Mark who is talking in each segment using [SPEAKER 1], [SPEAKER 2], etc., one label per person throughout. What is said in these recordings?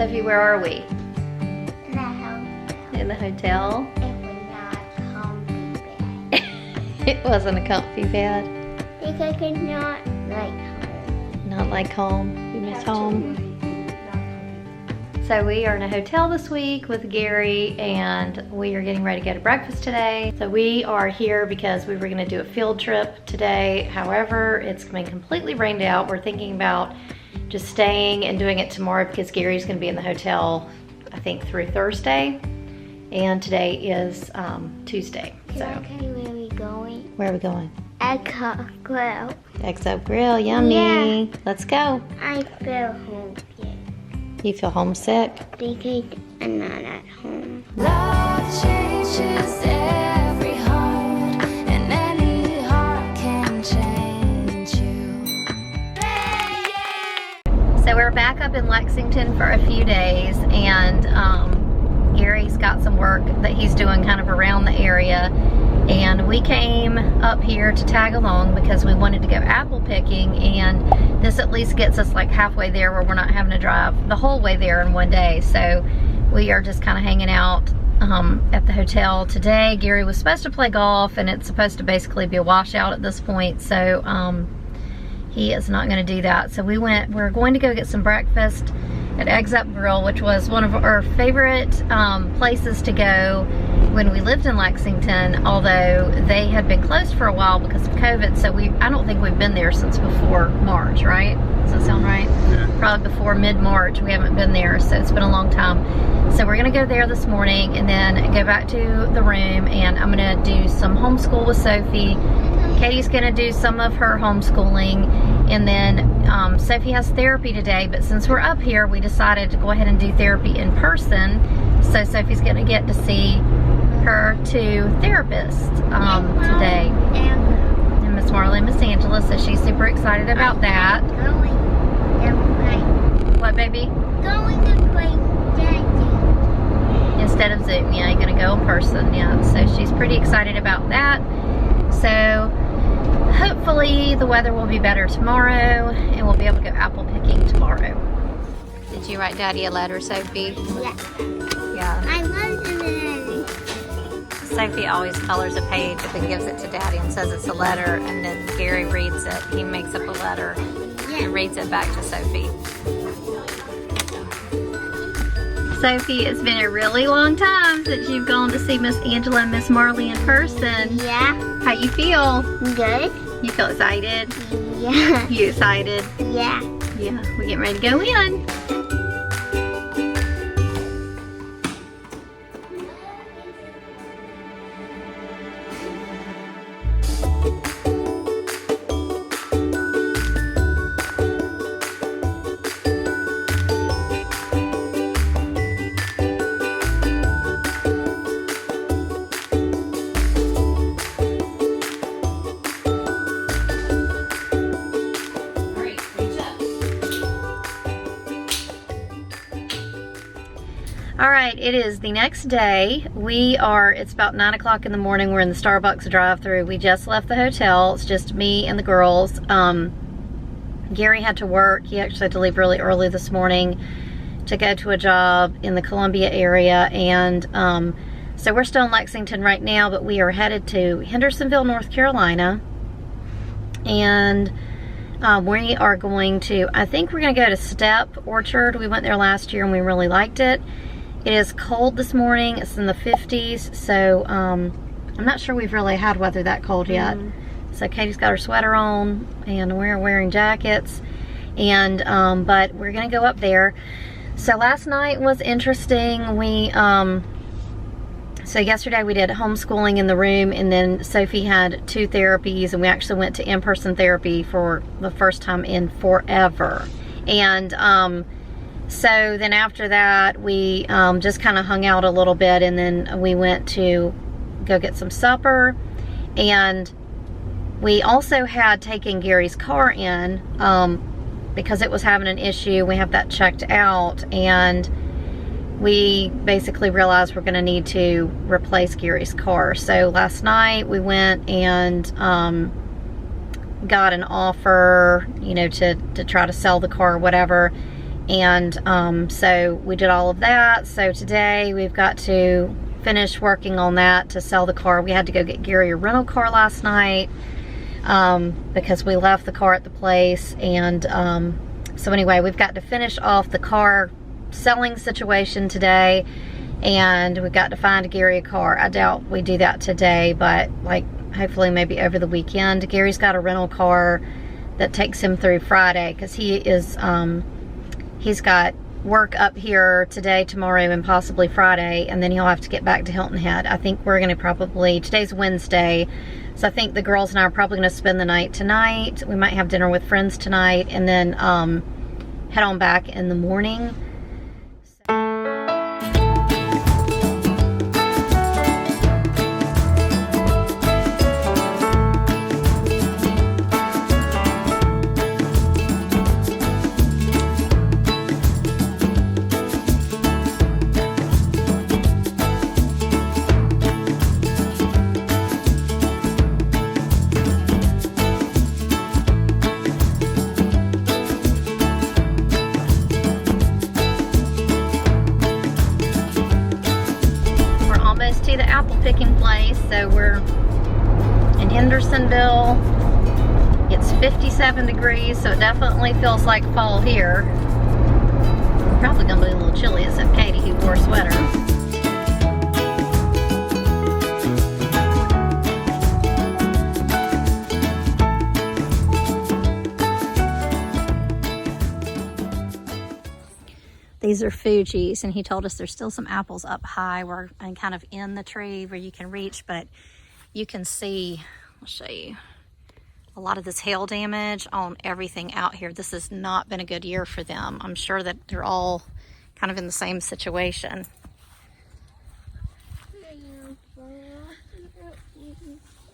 [SPEAKER 1] Sophie, where are we?
[SPEAKER 2] In the house.
[SPEAKER 1] In the hotel.
[SPEAKER 2] It was not comfy bed.
[SPEAKER 1] It wasn't a comfy bed.
[SPEAKER 2] Because it's not like home.
[SPEAKER 1] Not like home. You miss home. So we are in a hotel this week with Gary, and we are getting ready to go to breakfast today. So we are here because we were gonna do a field trip today. However, it's been completely rained out. We're thinking about just staying and doing it tomorrow because Gary's gonna be in the hotel, I think, through Thursday. And today is Tuesday.
[SPEAKER 2] Can I tell you where we're going?
[SPEAKER 1] Where are we going?
[SPEAKER 2] Echo Grill.
[SPEAKER 1] Exo Grill, yummy.
[SPEAKER 2] Yeah.
[SPEAKER 1] Let's go.
[SPEAKER 2] I feel homesick
[SPEAKER 1] You feel homesick?
[SPEAKER 2] because I'm not at home.
[SPEAKER 3] Love changes every heart, and any heart can change you.
[SPEAKER 1] So we're back up in Lexington for a few days, and Gary's got some work that he's doing kind of around the area, and we came up here to tag along because we wanted to go apple picking, and this at least gets us like halfway there where we're not having to drive the whole way there in one day. So we are just kind of hanging out at the hotel today. Gary was supposed to play golf, and it's supposed to basically be a washout at this point, so he is not going to do that. So we're going to go get some breakfast at Exo Grill, which was one of our favorite places to go when we lived in Lexington, although they had been closed for a while because of COVID. So I don't think we've been there since before March, right? Does that sound right?
[SPEAKER 4] Yeah.
[SPEAKER 1] Probably before mid-March. We haven't been there, so it's been a long time. So we're gonna go there this morning and then go back to the room, and I'm gonna do some homeschool with Sophie. Katie's gonna do some of her homeschooling, and then Sophie has therapy today, but since we're up here, we decided to go ahead and do therapy in person. So Sophie's gonna get to see her two therapists today. And Miss Marley and Miss Angela, so she's super excited about that. What, baby?
[SPEAKER 2] Going to play Daddy.
[SPEAKER 1] Instead of Zoom, yeah, you're gonna go in person, yeah. So she's pretty excited about that. So hopefully the weather will be better tomorrow, and we'll be able to go apple picking tomorrow. Did you write Daddy a letter, Sophie?
[SPEAKER 2] Yeah.
[SPEAKER 1] Yeah.
[SPEAKER 2] I love the Daddy.
[SPEAKER 1] Sophie always colors a page and then gives it to Daddy and says it's a letter, and then Gary reads it. He makes up a letter and reads it back to Sophie. Sophie, it's been a really long time since you've gone to see Miss Angela and Miss Marley in person.
[SPEAKER 2] Yeah.
[SPEAKER 1] How you feel?
[SPEAKER 2] Good.
[SPEAKER 1] You feel excited?
[SPEAKER 2] Yeah.
[SPEAKER 1] You excited?
[SPEAKER 2] Yeah.
[SPEAKER 1] Yeah, we're getting ready to go in. All right, it is the next day. It's about 9 o'clock in the morning. We're in the Starbucks drive-thru. We just left the hotel. It's just me and the girls. Gary had to work. He actually had to leave really early this morning to go to a job in the Columbia area. And so we're still in Lexington right now, but we are headed to Hendersonville, North Carolina. And we are going to, I think we're gonna go to Step Orchard. We went there last year and we really liked it. It is cold this morning. It's in the 50s, so I'm not sure we've really had weather that cold yet. So Katie's got her sweater on, and we're wearing jackets, and but we're gonna go up there. So last night was interesting. So yesterday we did homeschooling in the room, and then Sophie had 2 therapies, and we actually went to in-person therapy for the first time in forever. And so then after that, we just kind of hung out a little bit, and then we went to go get some supper. And we also had taken Gary's car in because it was having an issue. We have that checked out, and we basically realized we're gonna need to replace Gary's car. So last night we went and got an offer, you know, to try to sell the car or whatever. And so we did all of that. So today we've got to finish working on that to sell the car. We had to go get Gary a rental car last night because we left the car at the place. And so anyway, we've got to finish off the car selling situation today, and we've got to find Gary a car. I doubt we do that today, but like hopefully maybe over the weekend. Gary's got a rental car that takes him through Friday because he is he's got work up here today, tomorrow, and possibly Friday, and then he'll have to get back to Hilton Head. I think we're going to probably, today's Wednesday, so I think the girls and I are probably going to spend the night tonight. We might have dinner with friends tonight, and then head on back in the morning. To the apple picking place. So we're in Hendersonville. It's 57 degrees, so it definitely feels like fall here. Probably gonna be a little chilly except Katie, who wore a sweater. These are Fuji's, and he told us there's still some apples up high and kind of in the tree where you can reach, but you can see, I'll show you, a lot of this hail damage on everything out here. This has not been a good year for them. I'm sure that they're all kind of in the same situation.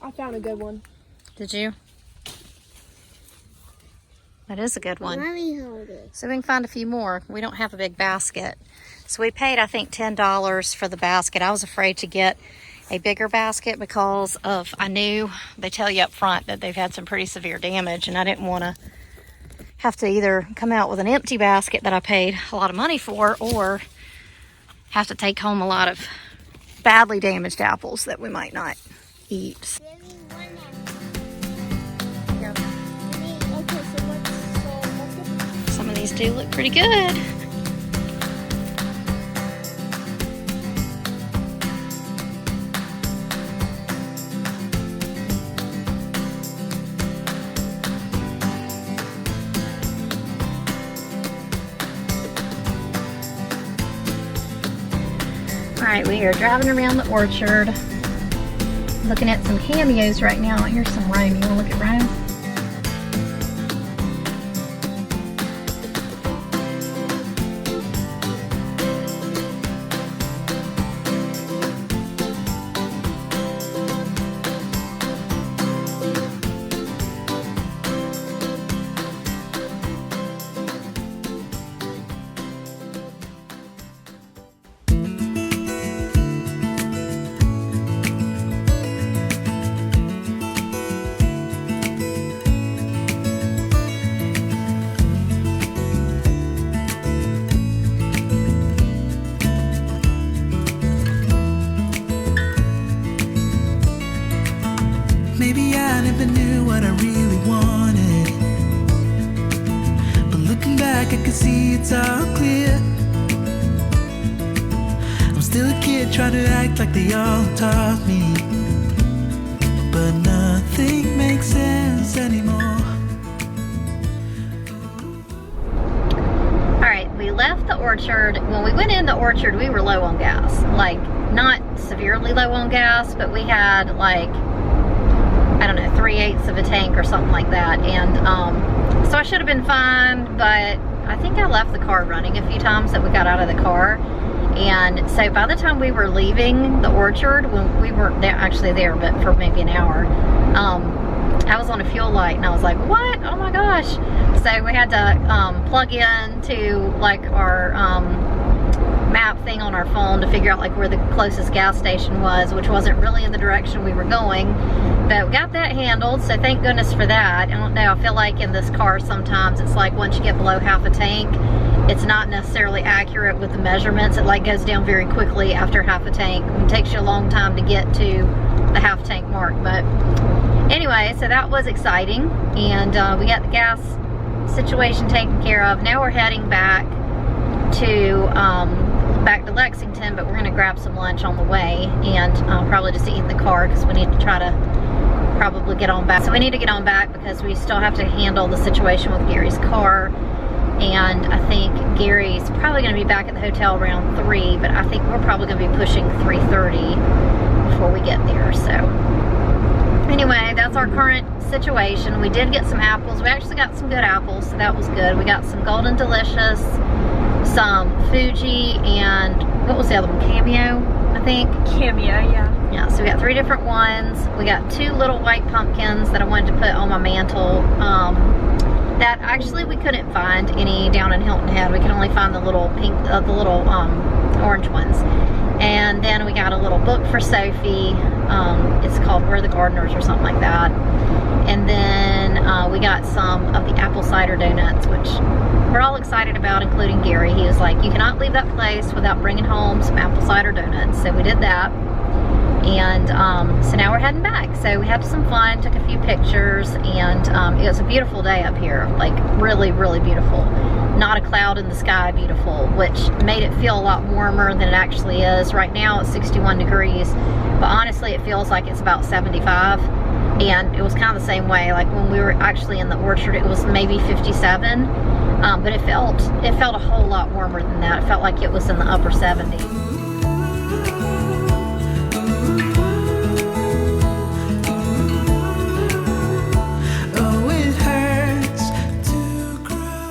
[SPEAKER 4] I found a good one.
[SPEAKER 1] Did you? That is a good one.
[SPEAKER 2] Let me hold it.
[SPEAKER 1] So we can find a few more. We don't have a big basket. So we paid, I think, $10 for the basket. I was afraid to get a bigger basket because I knew they tell you up front that they've had some pretty severe damage, and I didn't want to have to either come out with an empty basket that I paid a lot of money for, or have to take home a lot of badly damaged apples that we might not eat. Some of these do look pretty good. Alright, we are driving around the orchard, looking at some cameos right now. Here's some Rome. You want to look at Rome?
[SPEAKER 5] Maybe I never knew what I really wanted, but looking back I can see it's all clear. I'm still a kid trying to act like they all taught me, but nothing makes sense anymore.
[SPEAKER 1] Alright, we left the orchard. When we went in the orchard, we were low on gas. Like, not severely low on gas, but we had like, I don't know, 3/8 of a tank or something like that. And so I should have been fine, but I think I left the car running a few times that we got out of the car. And so by the time we were leaving the orchard, when we weren't actually there, but for maybe an hour, I was on a fuel light and I was like, what? Oh my gosh. So we had to plug in to like our map thing on our phone to figure out like where the closest gas station was, which wasn't really in the direction we were going, but we got that handled, so thank goodness for that. I don't know, I feel like in this car sometimes it's like once you get below half a tank, it's not necessarily accurate with the measurements. It like goes down very quickly after half a tank. It takes you a long time to get to the half tank mark. But anyway, so that was exciting, and we got the gas situation taken care of. Now we're heading back to Lexington, but we're gonna grab some lunch on the way, and probably just eat in the car because we need to try to probably get on back. So we need to get on back because we still have to handle the situation with Gary's car, and I think Gary's probably gonna be back at the hotel around 3, but I think we're probably gonna be pushing 3:30 before we get there. So anyway, that's our current situation. We did get some apples. We actually got some good apples, so that was good. We got some Golden Delicious, some Fuji, and what was the other one? Cameo, I think.
[SPEAKER 4] Cameo, yeah.
[SPEAKER 1] Yeah, so we got 3 different ones. We got 2 little white pumpkins that I wanted to put on my mantle. That actually we couldn't find any down in Hilton Head. We could only find the little pink, orange ones. And then we got a little book for Sophie. It's called We're the Gardeners or something like that. And then we got some of the apple cider donuts, which we're all excited about, including Gary. He was like, you cannot leave that place without bringing home some apple cider donuts. So we did that. And so now we're heading back. So we had some fun, took a few pictures, and it was a beautiful day up here. Like really, really beautiful. Not a cloud in the sky, beautiful, which made it feel a lot warmer than it actually is. Right now it's 61 degrees, but honestly it feels like it's about 75. And it was kind of the same way, like when we were actually in the orchard, it was maybe 57, but it felt a whole lot warmer than that. It felt like it was in the upper 70s.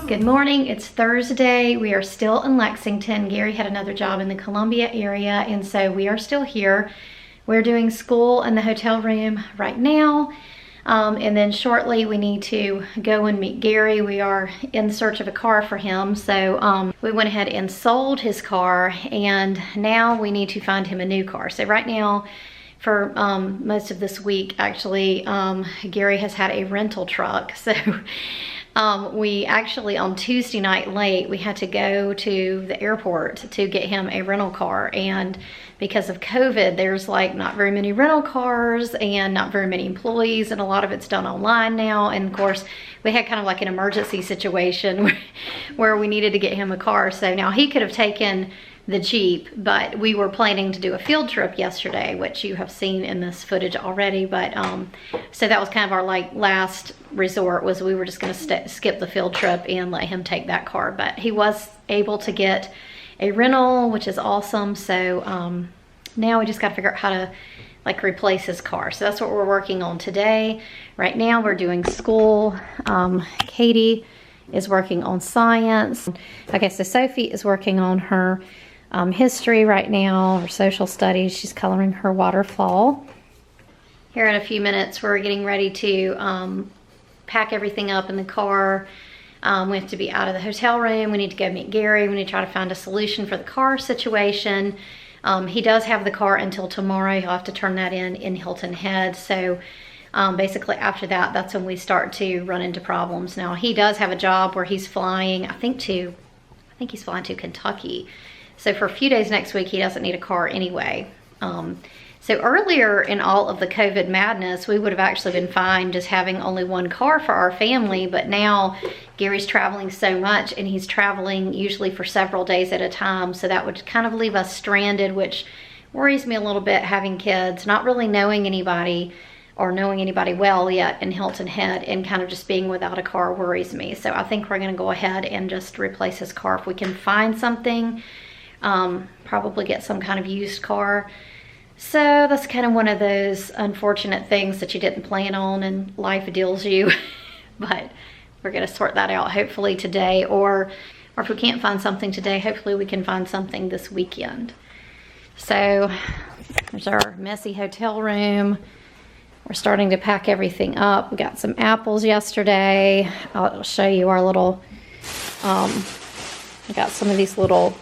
[SPEAKER 1] Good morning, it's Thursday. We are still in Lexington. Gary had another job in the Columbia area, and so we are still here. We're doing school in the hotel room right now, and then shortly we need to go and meet Gary. We are in search of a car for him, so we went ahead and sold his car, and now we need to find him a new car. So right now, for most of this week, actually, Gary has had a rental truck. So we actually, on Tuesday night late, we had to go to the airport to get him a rental car, and because of COVID, there's like not very many rental cars and not very many employees, and a lot of it's done online now. And of course, we had kind of like an emergency situation where we needed to get him a car. So now he could have taken the Jeep, but we were planning to do a field trip yesterday, which you have seen in this footage already. But so that was kind of our like last resort, was we were just going to skip the field trip and let him take that car. But he was able to get a rental, which is awesome. So now we just got to figure out how to like replace his car. So that's what we're working on today. Right now we're doing school. Katie is working on science. Okay, so Sophie is working on her history right now, or social studies. She's coloring her waterfall. Here in a few minutes, we're getting ready to pack everything up in the car. We have to be out of the hotel room. We need to go meet Gary. We need to try to find a solution for the car situation. He does have the car until tomorrow. He'll have to turn that in Hilton Head. So basically after that, that's when we start to run into problems. Now he does have a job where he's flying, I think he's flying to Kentucky. So for a few days next week, he doesn't need a car anyway. So earlier in all of the COVID madness, we would have actually been fine just having only one car for our family. But now Gary's traveling so much, and he's traveling usually for several days at a time. So that would kind of leave us stranded, which worries me a little bit, having kids, not really knowing anybody or knowing anybody well yet in Hilton Head, and kind of just being without a car worries me. So I think we're gonna go ahead and just replace his car if we can find something. Probably get some kind of used car. So that's kind of one of those unfortunate things that you didn't plan on and life deals you. But we're gonna sort that out hopefully today, or if we can't find something today, hopefully we can find something this weekend. So there's our messy hotel room. We're starting to pack everything up. We got some apples yesterday. I'll show you our little, I got some of these little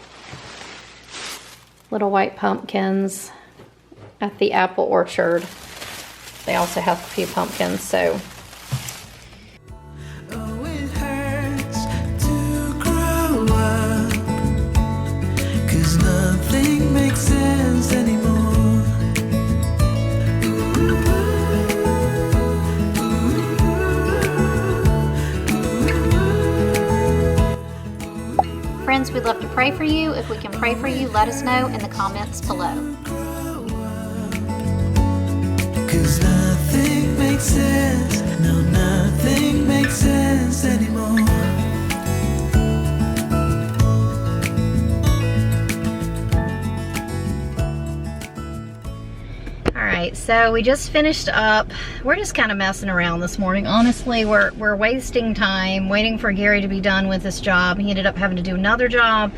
[SPEAKER 1] white pumpkins at the apple orchard. They also have a few pumpkins, so.
[SPEAKER 5] Oh, it hurts to grow up. make sense anymore.
[SPEAKER 1] Friends, we'd love to pray for you. If we can pray for you, let us know in the comments below.
[SPEAKER 5] 'Cause nothing makes sense, no, nothing makes sense anymore.
[SPEAKER 1] Alright, so we just finished up. We're just kind of messing around this morning. Honestly, we're wasting time waiting for Gary to be done with this job. He ended up having to do another job.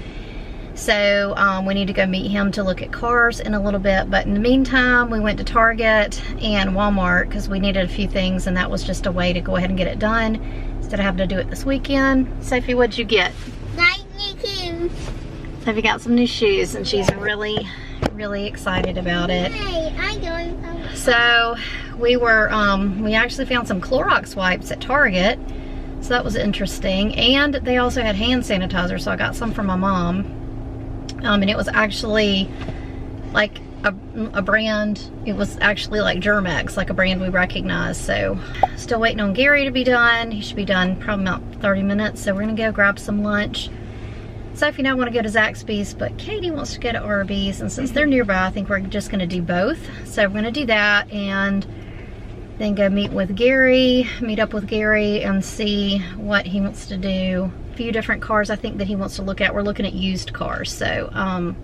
[SPEAKER 1] So we need to go meet him to look at cars in a little bit. But in the meantime, we went to Target and Walmart because we needed a few things, and that was just a way to go ahead and get it done instead of having to do it this weekend. Sophie, what'd you get?
[SPEAKER 2] Nike.
[SPEAKER 1] Sophie got some new shoes, and she's really excited about it.
[SPEAKER 2] Hey, I'm going home.
[SPEAKER 1] So we were, we actually found some Clorox wipes at Target. So that was interesting. And they also had hand sanitizer, so I got some for my mom. And it was actually like a brand, it was actually like Germex, like a brand we recognize. So still waiting on Gary to be done. He should be done probably about 30 minutes. So we're gonna go grab some lunch. Sophie and I want to go to Zaxby's, but Katie wants to go to Arby's, and since they're nearby, I think we're just going to do both. So we're going to do that and then go meet up with Gary and see what he wants to do. A few different cars I think that he wants to look at. We're looking at used cars, so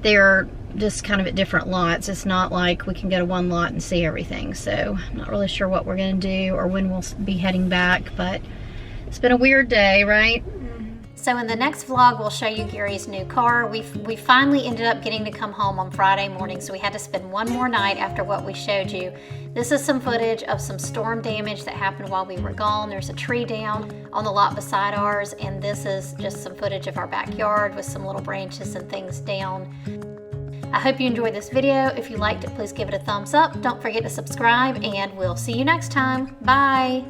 [SPEAKER 1] they're just kind of at different lots. It's not like we can go to one lot and see everything, so I'm not really sure what we're going to do or when we'll be heading back, but it's been a weird day, right? So in the next vlog, we'll show you Gary's new car. We finally ended up getting to come home on Friday morning, so we had to spend one more night after what we showed you. This is some footage of some storm damage that happened while we were gone. There's a tree down on the lot beside ours, and this is just some footage of our backyard with some little branches and things down. I hope you enjoyed this video. If you liked it, please give it a thumbs up. Don't forget to subscribe, and we'll see you next time. Bye.